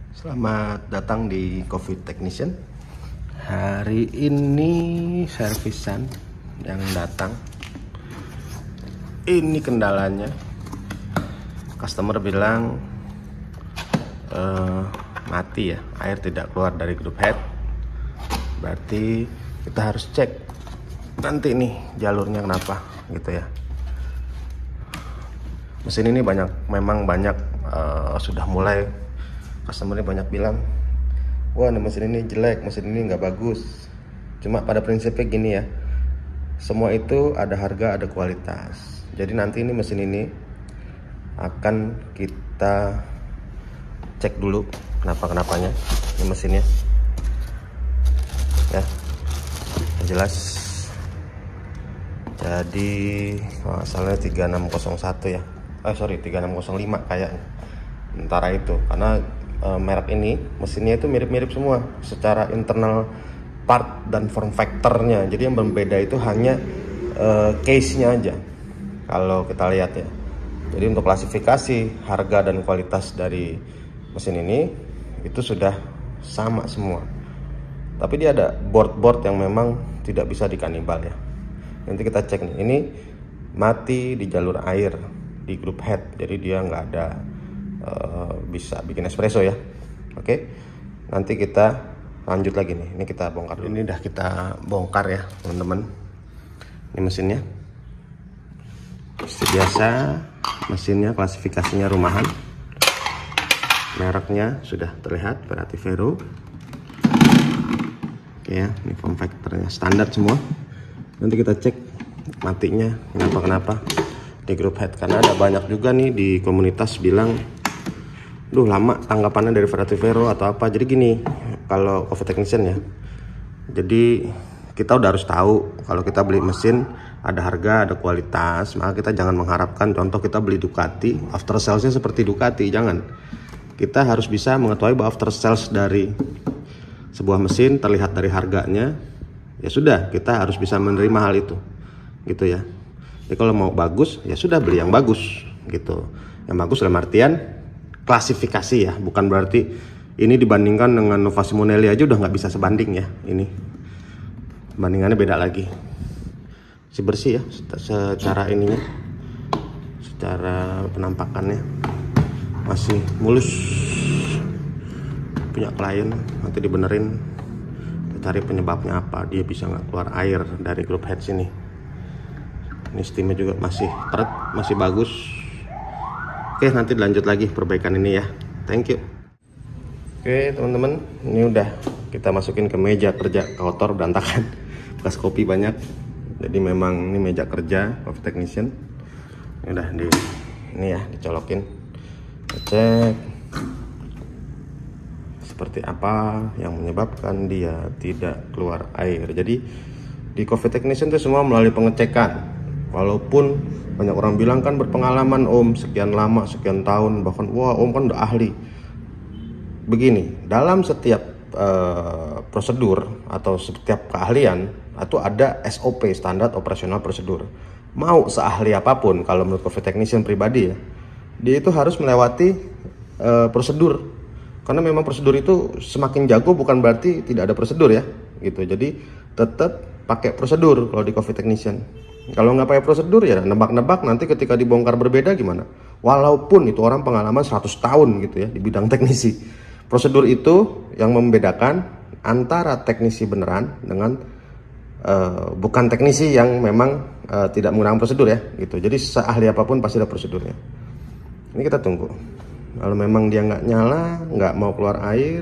Selamat datang di Coffee Technician. Hari ini servisan yang datang. Ini kendalanya. Customer bilang mati ya, air tidak keluar dari group head. Berarti kita harus cek nanti nih jalurnya kenapa gitu ya. Mesin ini memang banyak sudah mulai customer banyak bilang, wah mesin ini jelek, mesin ini nggak bagus. Cuma pada prinsipnya gini ya, semua itu ada harga, ada kualitas. Jadi nanti ini mesin ini akan kita cek dulu kenapanya ini mesinnya ya, jelas. Jadi asalnya 3601 ya, 3605 kayaknya antara itu, karena merek ini mesinnya itu mirip-mirip semua secara internal part dan form factornya. Jadi yang berbeda itu hanya case-nya aja kalau kita lihat ya. Jadi untuk klasifikasi harga dan kualitas dari mesin ini itu sudah sama semua. Tapi dia ada board yang memang tidak bisa dikanibal ya. Nanti kita cek nih, ini mati di jalur air di group head, jadi dia nggak ada bisa bikin espresso ya. Oke, nanti kita lanjut lagi nih. Ini kita bongkar dulu. Ini udah kita bongkar ya teman-teman. Ini mesinnya seperti biasa, mesinnya klasifikasinya rumahan, mereknya sudah terlihat Ferrativero. Oke ya, ini form factornya standar semua. Nanti kita cek matinya kenapa di group head, karena ada banyak juga nih di komunitas bilang, duh lama tanggapannya dari Ferrativero atau apa. Jadi gini, kalau Coffee Technician ya, jadi kita udah harus tahu kalau kita beli mesin ada harga, ada kualitas. Maka kita jangan mengharapkan, contoh kita beli Ducati, after salesnya seperti Ducati, jangan. Kita harus bisa mengetahui bahwa after sales dari sebuah mesin terlihat dari harganya. Ya sudah, kita harus bisa menerima hal itu gitu ya. Jadi kalau mau bagus ya sudah beli yang bagus gitu. Yang bagus dalam artian klasifikasi ya, bukan berarti ini dibandingkan dengan Nova Simonelli aja udah nggak bisa sebanding ya. Ini bandingannya beda lagi. Si bersih ya secara ininya, secara penampakannya masih mulus. Punya klien nanti dibenerin, kita cari penyebabnya apa, dia bisa nggak keluar air dari group head sini. Ini steamnya juga masih keret, masih bagus. Oke, nanti lanjut lagi perbaikan ini ya. Thank you. Oke teman-teman, ini udah kita masukin ke meja kerja, kotor berantakan, bekas kopi banyak. Jadi memang ini meja kerja Coffee Technician. Ini udah ini ya dicolokin. Kita cek seperti apa yang menyebabkan dia tidak keluar air. Jadi di Coffee Technician itu semua melalui pengecekan. Walaupun banyak orang bilang kan berpengalaman Om, sekian lama, sekian tahun, bahkan wah Om kan udah ahli. Begini, dalam setiap prosedur atau setiap keahlian itu ada SOP, standar operasional prosedur. Mau seahli apapun, kalau menurut Coffee Technician pribadi ya, dia itu harus melewati prosedur. Karena memang prosedur itu semakin jago bukan berarti tidak ada prosedur ya gitu. Jadi tetap pakai prosedur kalau di Coffee Technician. Kalau nggak pakai prosedur ya nebak-nebak, nanti ketika dibongkar berbeda gimana. Walaupun itu orang pengalaman 100 tahun gitu ya di bidang teknisi. Prosedur itu yang membedakan antara teknisi beneran dengan bukan teknisi yang memang tidak menggunakan prosedur ya gitu. Jadi seahli apapun pasti ada prosedurnya. Ini kita tunggu. Kalau memang dia nggak nyala, nggak mau keluar air,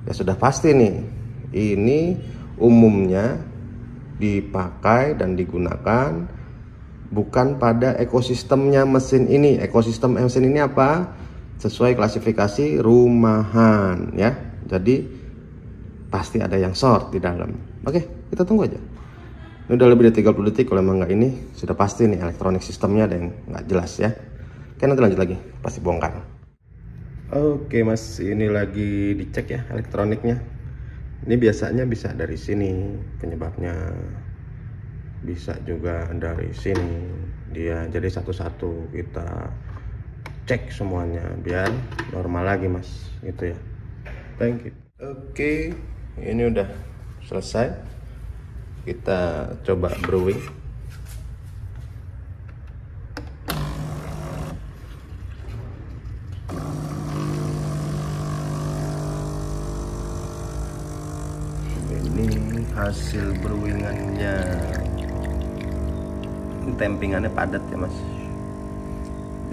ya sudah pasti nih. Ini umumnya dipakai dan digunakan bukan pada ekosistemnya mesin ini. Ekosistem mesin ini apa? Sesuai klasifikasi rumahan ya. Jadi pasti ada yang short di dalam. Oke, kita tunggu aja. Ini udah lebih dari 30 detik. Kalau memang nggak ini, sudah pasti nih elektronik sistemnya ada yang nggak jelas ya. Oke, nanti lanjut lagi, pasti bongkar. Oke mas, ini lagi dicek ya elektroniknya. Ini biasanya bisa dari sini penyebabnya, bisa juga dari sini. Dia jadi satu-satu kita cek semuanya biar normal lagi mas, gitu ya. Thank you. Oke, ini udah selesai. Kita coba brewing. Ini hasil brewingannya. Ini tempingannya padat ya mas,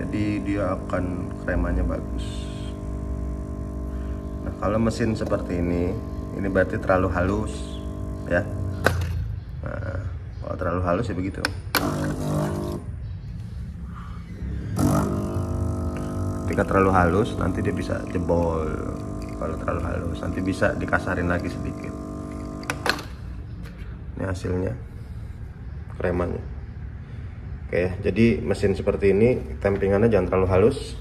jadi dia akan kremanya bagus. Nah kalau mesin seperti ini berarti terlalu halus ya. Nah kalau terlalu halus ya begitu. Ketika terlalu halus nanti dia bisa jebol. Kalau terlalu halus nanti bisa dikasarin lagi sedikit. Ini hasilnya kremannya. Oke, jadi mesin seperti ini tempingannya jangan terlalu halus.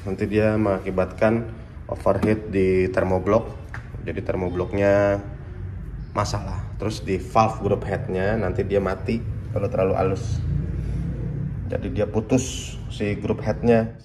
Nanti dia mengakibatkan overheat di termoblok. Jadi termobloknya masalah. Terus di valve group headnya nanti dia mati kalau terlalu halus. Jadi dia putus si group headnya.